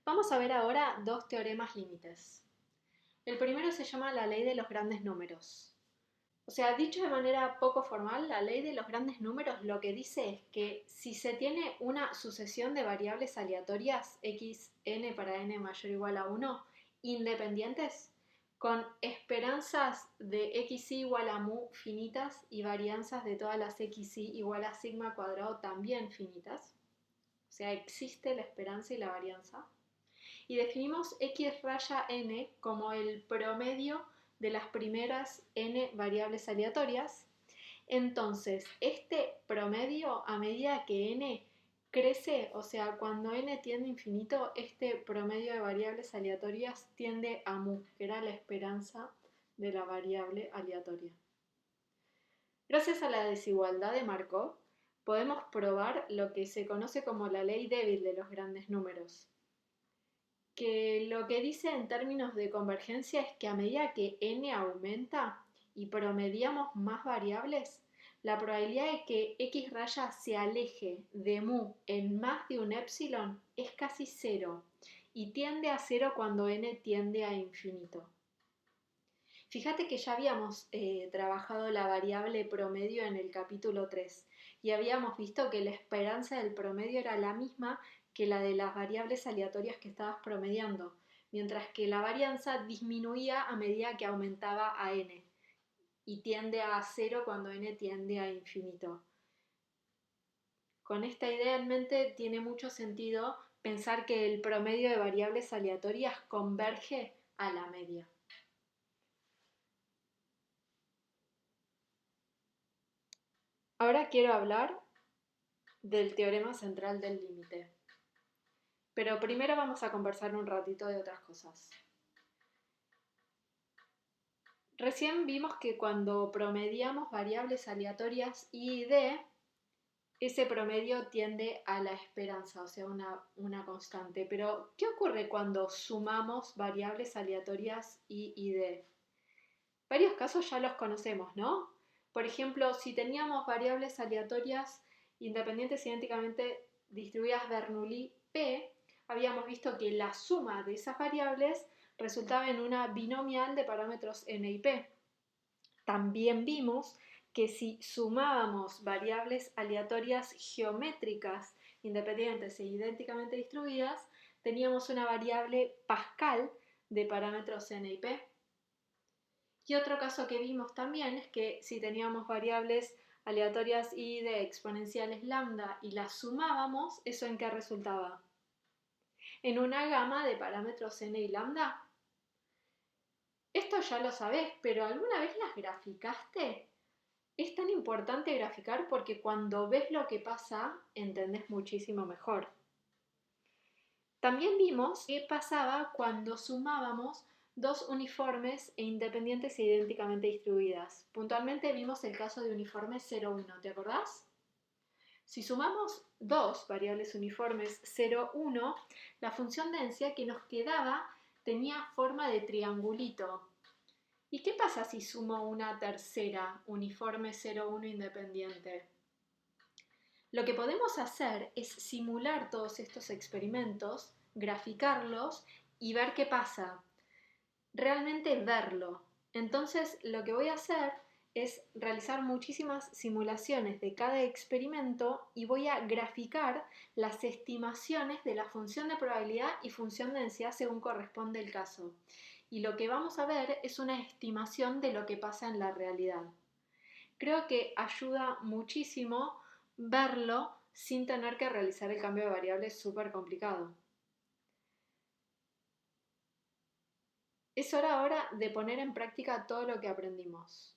Vamos a ver ahora dos teoremas límites. El primero se llama la ley de los grandes números. O sea, dicho de manera poco formal, la ley de los grandes números lo que dice es que si se tiene una sucesión de variables aleatorias, x, n para n mayor o igual a 1, independientes, con esperanzas de xi igual a mu finitas y varianzas de todas las xi igual a sigma cuadrado también finitas, o sea, existe la esperanza y la varianza, y definimos x raya n como el promedio de las primeras n variables aleatorias. Entonces, este promedio, a medida que n crece, o sea, cuando n tiende a infinito, este promedio de variables aleatorias tiende a mu, que era la esperanza de la variable aleatoria. Gracias a la desigualdad de Markov, podemos probar lo que se conoce como la ley débil de los grandes números, que lo que dice en términos de convergencia es que a medida que n aumenta y promediamos más variables, la probabilidad de que x raya se aleje de mu en más de un epsilon es casi cero y tiende a cero cuando n tiende a infinito. Fíjate que ya habíamos trabajado la variable promedio en el capítulo 3 y habíamos visto que la esperanza del promedio era la misma que la de las variables aleatorias que estabas promediando, mientras que la varianza disminuía a medida que aumentaba a n y tiende a cero cuando n tiende a infinito. Con esta idea en mente tiene mucho sentido pensar que el promedio de variables aleatorias converge a la media. Ahora quiero hablar del teorema central del límite. Pero primero vamos a conversar un ratito de otras cosas. Recién vimos que cuando promediamos variables aleatorias i y d, ese promedio tiende a la esperanza, o sea, una constante. Pero, ¿qué ocurre cuando sumamos variables aleatorias i y d? Varios casos ya los conocemos, ¿no? Por ejemplo, si teníamos variables aleatorias independientes idénticamente distribuidas Bernoulli P, habíamos visto que la suma de esas variables resultaba en una binomial de parámetros n y p. También vimos que si sumábamos variables aleatorias geométricas independientes e idénticamente distribuidas, teníamos una variable Pascal de parámetros n y p. Y otro caso que vimos también es que si teníamos variables aleatorias y de exponenciales lambda y las sumábamos, ¿eso en qué resultaba? En una gama de parámetros n y lambda. Esto ya lo sabés, pero ¿alguna vez las graficaste? Es tan importante graficar porque cuando ves lo que pasa, entendés muchísimo mejor. También vimos qué pasaba cuando sumábamos dos uniformes e independientes e idénticamente distribuidas. Puntualmente vimos el caso de uniforme 0,1, ¿te acordás? Si sumamos dos variables uniformes 0,1, la función densidad que nos quedaba tenía forma de triangulito. ¿Y qué pasa si sumo una tercera uniforme 0,1 independiente? Lo que podemos hacer es simular todos estos experimentos, graficarlos y ver qué pasa. Realmente verlo. Entonces, lo que voy a hacer es realizar muchísimas simulaciones de cada experimento y voy a graficar las estimaciones de la función de probabilidad y función de densidad según corresponde el caso. Y lo que vamos a ver es una estimación de lo que pasa en la realidad. Creo que ayuda muchísimo verlo sin tener que realizar el cambio de variables súper complicado. Es hora ahora de poner en práctica todo lo que aprendimos.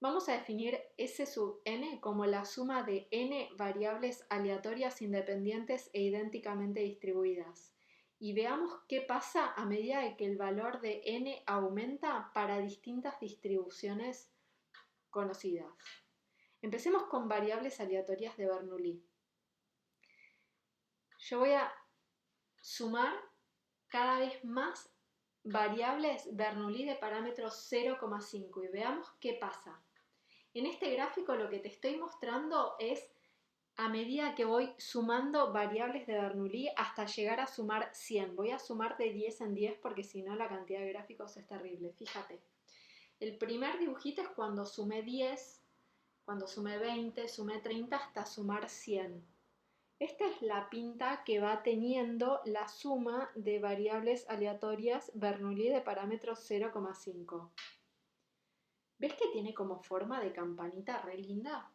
Vamos a definir S sub n como la suma de n variables aleatorias independientes e idénticamente distribuidas. Y veamos qué pasa a medida de que el valor de n aumenta para distintas distribuciones conocidas. Empecemos con variables aleatorias de Bernoulli. Yo voy a sumar cada vez más variables Bernoulli de parámetros 0,5 y veamos qué pasa. En este gráfico lo que te estoy mostrando es a medida que voy sumando variables de Bernoulli hasta llegar a sumar 100. Voy a sumar de 10 en 10 porque si no la cantidad de gráficos es terrible. Fíjate, el primer dibujito es cuando sumé 10, cuando sumé 20, sumé 30 hasta sumar 100. Esta es la pinta que va teniendo la suma de variables aleatorias Bernoulli de parámetros 0,5. ¿Ves que tiene como forma de campanita re linda?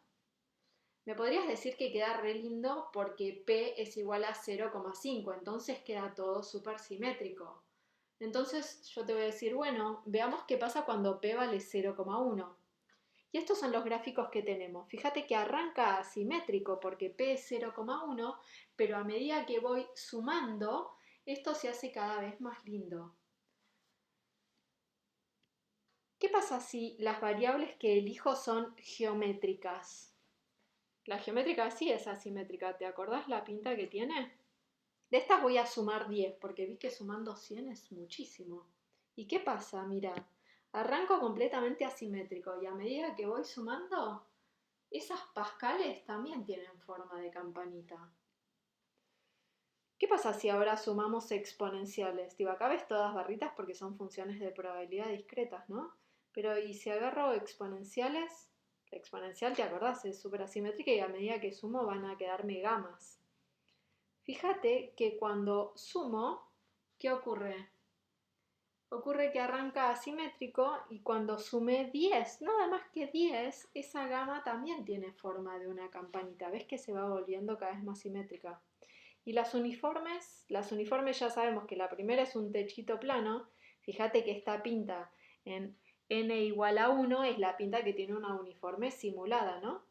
Me podrías decir que queda re lindo porque P es igual a 0,5, entonces queda todo súper simétrico. Entonces yo te voy a decir, bueno, veamos qué pasa cuando P vale 0,1. Y estos son los gráficos que tenemos. Fíjate que arranca asimétrico porque P es 0,1, pero a medida que voy sumando, esto se hace cada vez más lindo. ¿Qué pasa si las variables que elijo son geométricas? La geométrica sí es asimétrica, ¿te acordás la pinta que tiene? De estas voy a sumar 10, porque vi que sumando 100 es muchísimo. ¿Y qué pasa? Mira, arranco completamente asimétrico y a medida que voy sumando, esas pascales también tienen forma de campanita. ¿Qué pasa si ahora sumamos exponenciales? Digo, acá ves todas barritas porque son funciones de probabilidad discretas, ¿no? Pero ¿y si agarro exponenciales? La exponencial, ¿te acordás? Es súper asimétrica y a medida que sumo van a quedarme gamas. Fíjate que cuando sumo, ¿qué ocurre? Ocurre que arranca asimétrico y cuando sumé 10, nada más que 10, esa gama también tiene forma de una campanita. ¿Ves que se va volviendo cada vez más simétrica? Y las uniformes ya sabemos que la primera es un techito plano. Fíjate que esta pinta en n igual a 1 es la pinta que tiene una uniforme simulada, ¿no?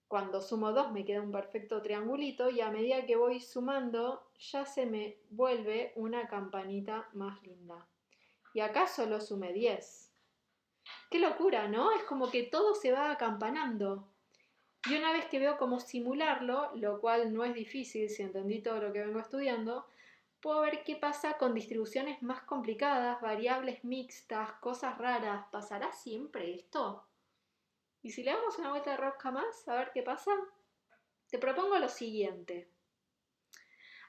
Cuando sumo 2 me queda un perfecto triangulito y a medida que voy sumando ya se me vuelve una campanita más linda. Y acá solo sumé 10. ¡Qué locura!, ¿no? Es como que todo se va acampanando. Y una vez que veo cómo simularlo, lo cual no es difícil si entendí todo lo que vengo estudiando, puedo ver qué pasa con distribuciones más complicadas, variables mixtas, cosas raras. ¿Pasará siempre esto? Y si le damos una vuelta de rosca más, a ver qué pasa, te propongo lo siguiente.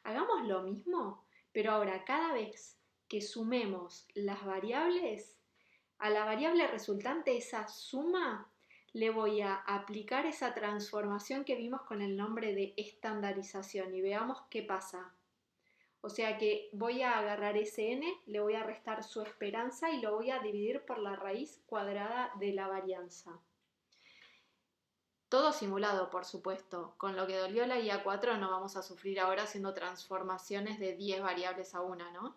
Hagamos lo mismo, pero ahora cada vez que sumemos las variables, a la variable resultante, esa suma, le voy a aplicar esa transformación que vimos con el nombre de estandarización y veamos qué pasa. O sea que voy a agarrar ese n, le voy a restar su esperanza y lo voy a dividir por la raíz cuadrada de la varianza. Todo simulado, por supuesto. Con lo que dolió la IA4 no vamos a sufrir ahora haciendo transformaciones de 10 variables a una, ¿no?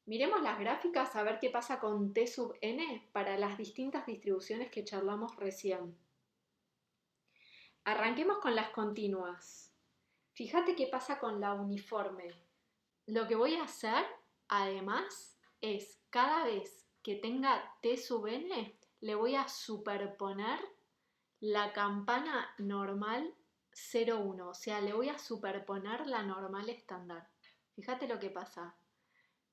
Miremos las gráficas a ver qué pasa con t sub n para las distintas distribuciones que charlamos recién. Arranquemos con las continuas. Fíjate qué pasa con la uniforme. Lo que voy a hacer, además, es cada vez que tenga t sub n, le voy a superponer la campana normal 0,1, o sea, le voy a superponer la normal estándar. Fíjate lo que pasa.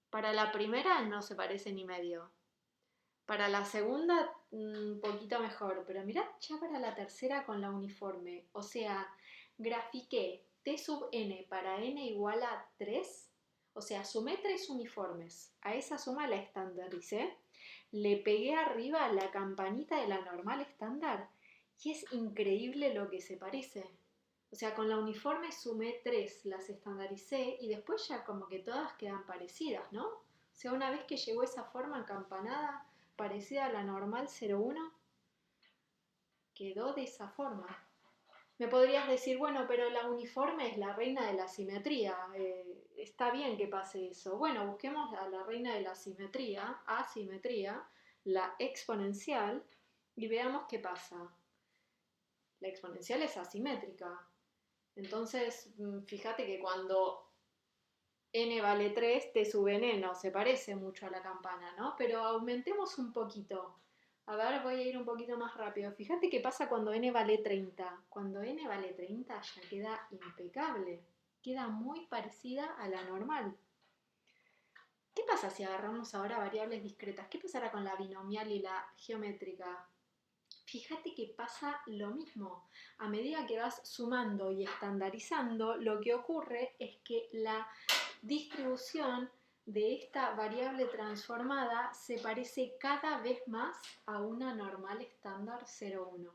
Para la primera no se parece ni medio. Para la segunda, un poquito mejor, pero mirad ya para la tercera con la uniforme. O sea, grafiqué t sub n para n igual a 3, o sea, sumé 3 uniformes. A esa suma la estandaricé, le pegué arriba la campanita de la normal estándar y es increíble lo que se parece. O sea, con la uniforme sumé 3, las estandaricé y después ya como que todas quedan parecidas, ¿no? O sea, una vez que llegó esa forma acampanada, parecida a la normal 0,1, quedó de esa forma. Me podrías decir, bueno, pero la uniforme es la reina de la simetría. Está bien que pase eso. Bueno, busquemos a la reina de la simetría, asimetría, la exponencial, y veamos qué pasa. La exponencial es asimétrica. Entonces, fíjate que cuando n vale 3, t sub n no se parece mucho a la campana, ¿no? Pero aumentemos un poquito. A ver, voy a ir un poquito más rápido. Fíjate qué pasa cuando n vale 30. Cuando n vale 30 ya queda impecable. Queda muy parecida a la normal. ¿Qué pasa si agarramos ahora variables discretas? ¿Qué pasará con la binomial y la geométrica? fíjate que pasa lo mismo. A medida que vas sumando y estandarizando, lo que ocurre es que la distribución de esta variable transformada se parece cada vez más a una normal estándar 0,1.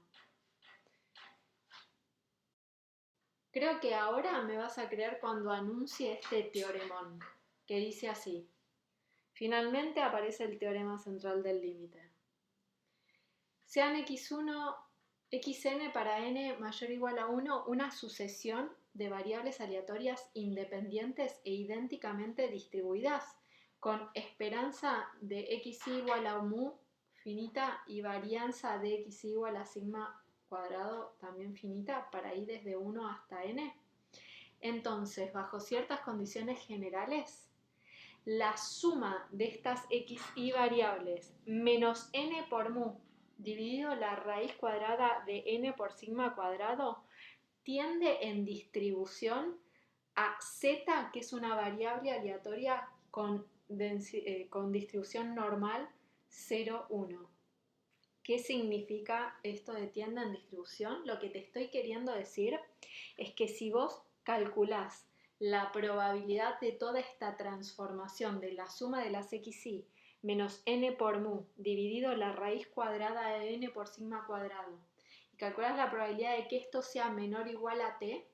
Creo que ahora me vas a creer cuando anuncie este teoremón, que dice así. Finalmente aparece el teorema central del límite. Sean x1, xn para n mayor o igual a 1 una sucesión de variables aleatorias independientes e idénticamente distribuidas, con esperanza de x igual a mu finita y varianza de x igual a sigma cuadrado también finita para ir desde 1 hasta n. Entonces, bajo ciertas condiciones generales, la suma de estas xy variables menos n por mu dividido la raíz cuadrada de n por sigma cuadrado tiende en distribución a z, que es una variable aleatoria con distribución normal 0, 1. ¿Qué significa esto de tiende en distribución? Lo que te estoy queriendo decir es que si vos calculás la probabilidad de toda esta transformación de la suma de las xy menos n por mu dividido la raíz cuadrada de n por sigma cuadrado y calculás la probabilidad de que esto sea menor o igual a t,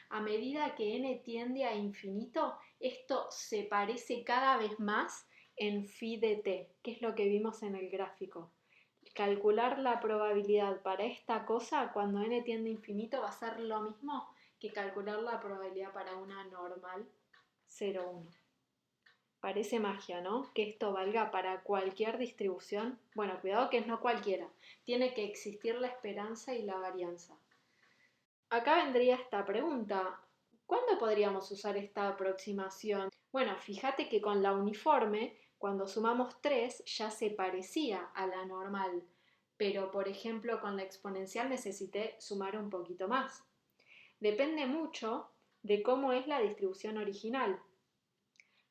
a medida que n tiende a infinito, esto se parece cada vez más en phi de t, que es lo que vimos en el gráfico. Calcular la probabilidad para esta cosa cuando n tiende a infinito va a ser lo mismo que calcular la probabilidad para una normal 0,1. Parece magia, ¿no? Que esto valga para cualquier distribución. Bueno, cuidado que es no cualquiera. Tiene que existir la esperanza y la varianza. Acá vendría esta pregunta. ¿Cuándo podríamos usar esta aproximación? Bueno, fíjate que con la uniforme, cuando sumamos 3, ya se parecía a la normal. Pero, por ejemplo, con la exponencial necesité sumar un poquito más. Depende mucho de cómo es la distribución original.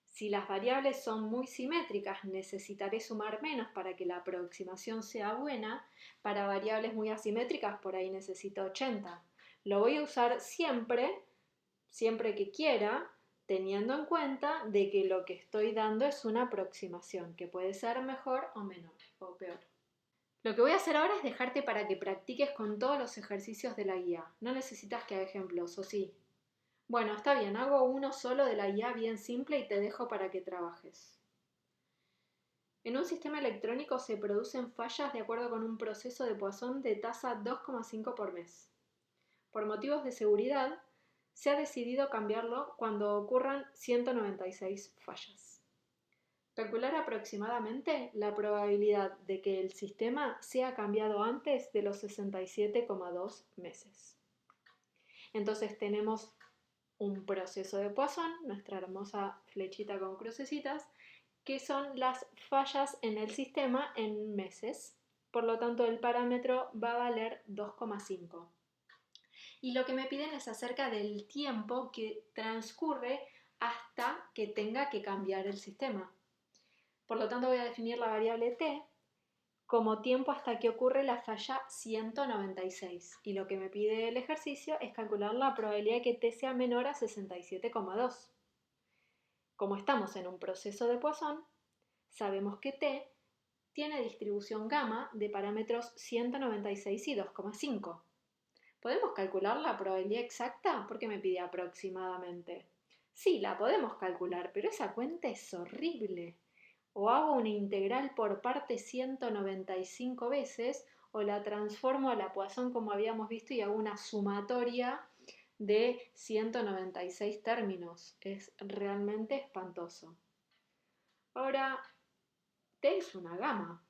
Si las variables son muy simétricas, necesitaré sumar menos para que la aproximación sea buena. Para variables muy asimétricas, por ahí necesito 80. Lo voy a usar siempre que quiera, teniendo en cuenta de que lo que estoy dando es una aproximación, que puede ser mejor o menor o peor. Lo que voy a hacer ahora es dejarte para que practiques con todos los ejercicios de la guía. No necesitas que haga ejemplos, ¿o sí? Bueno, está bien, hago uno solo de la guía bien simple y te dejo para que trabajes. En un sistema electrónico se producen fallas de acuerdo con un proceso de Poisson de tasa 2,5 por mes. Por motivos de seguridad, se ha decidido cambiarlo cuando ocurran 196 fallas. Calcular aproximadamente la probabilidad de que el sistema sea cambiado antes de los 67,2 meses. Entonces tenemos un proceso de Poisson, nuestra hermosa flechita con crucecitas, que son las fallas en el sistema en meses. Por lo tanto, el parámetro va a valer 2,5. Y lo que me piden es acerca del tiempo que transcurre hasta que tenga que cambiar el sistema. Por lo tanto, voy a definir la variable t como tiempo hasta que ocurre la falla 196. Y lo que me pide el ejercicio es calcular la probabilidad de que t sea menor a 67,2. Como estamos en un proceso de Poisson, sabemos que t tiene distribución gamma de parámetros 196 y 2,5. ¿Podemos calcular la probabilidad exacta? Porque me pide aproximadamente. Sí, la podemos calcular, pero esa cuenta es horrible. O hago una integral por parte 195 veces, o la transformo a la Poisson como habíamos visto y hago una sumatoria de 196 términos. Es realmente espantoso. Ahora, T es una gama.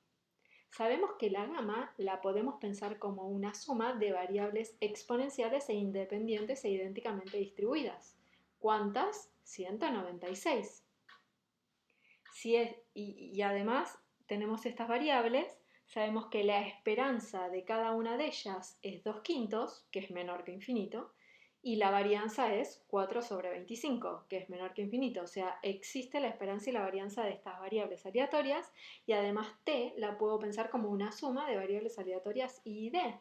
Sabemos que la gama la podemos pensar como una suma de variables exponenciales e independientes e idénticamente distribuidas. ¿Cuántas? 196. Y además tenemos estas variables, sabemos que la esperanza de cada una de ellas es 2/5, que es menor que infinito, y la varianza es 4 sobre 25, que es menor que infinito. O sea, existe la esperanza y la varianza de estas variables aleatorias y además t la puedo pensar como una suma de variables aleatorias i y d.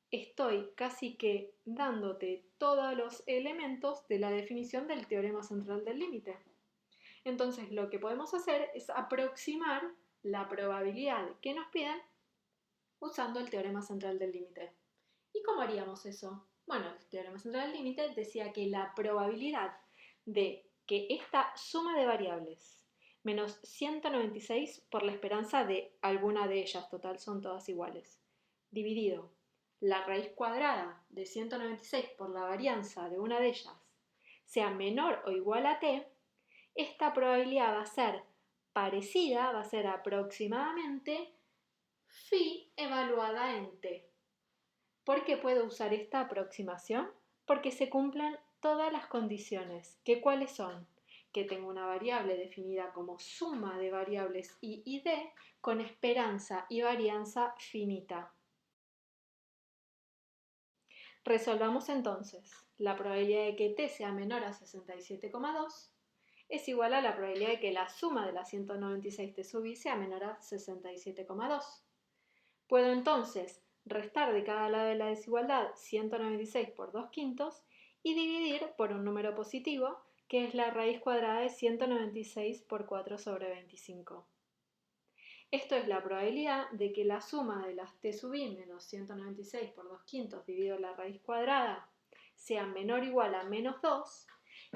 Estoy casi que dándote todos los elementos de la definición del teorema central del límite. Entonces, lo que podemos hacer es aproximar la probabilidad que nos piden usando el teorema central del límite. ¿Y cómo haríamos eso? Bueno, el teorema central del límite decía que la probabilidad de que esta suma de variables menos 196 por la esperanza de alguna de ellas, total son todas iguales, dividido la raíz cuadrada de 196 por la varianza de una de ellas, sea menor o igual a t, esta probabilidad va a ser parecida, va a ser aproximadamente phi evaluada en t. ¿Por qué puedo usar esta aproximación? Porque se cumplan todas las condiciones. ¿Qué cuáles son? Que tengo una variable definida como suma de variables i y d con esperanza y varianza finita. Resolvamos entonces. La probabilidad de que t sea menor a 67,2 es igual a la probabilidad de que la suma de las 196 t sub i sea menor a 67,2. Puedo entonces restar de cada lado de la desigualdad 196 por 2 quintos y dividir por un número positivo, que es la raíz cuadrada de 196 por 4 sobre 25. Esto es la probabilidad de que la suma de las t sub i menos 196 por 2 quintos dividido la raíz cuadrada sea menor o igual a menos 2,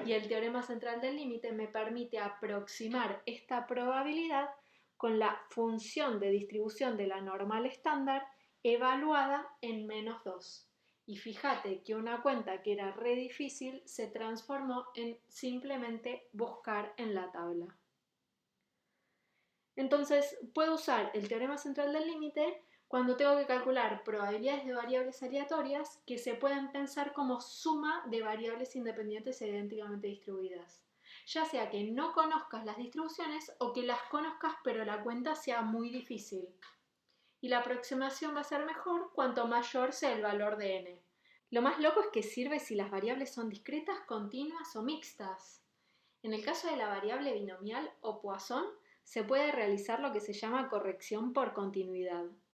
y el teorema central del límite me permite aproximar esta probabilidad con la función de distribución de la normal estándar evaluada en menos 2. Y fíjate que una cuenta que era re difícil se transformó en simplemente buscar en la tabla. Entonces, puedo usar el teorema central del límite cuando tengo que calcular probabilidades de variables aleatorias que se pueden pensar como suma de variables independientes e idénticamente distribuidas. Ya sea que no conozcas las distribuciones o que las conozcas pero la cuenta sea muy difícil. Y la aproximación va a ser mejor cuanto mayor sea el valor de n. Lo más loco es que sirve si las variables son discretas, continuas o mixtas. En el caso de la variable binomial o Poisson, se puede realizar lo que se llama corrección por continuidad.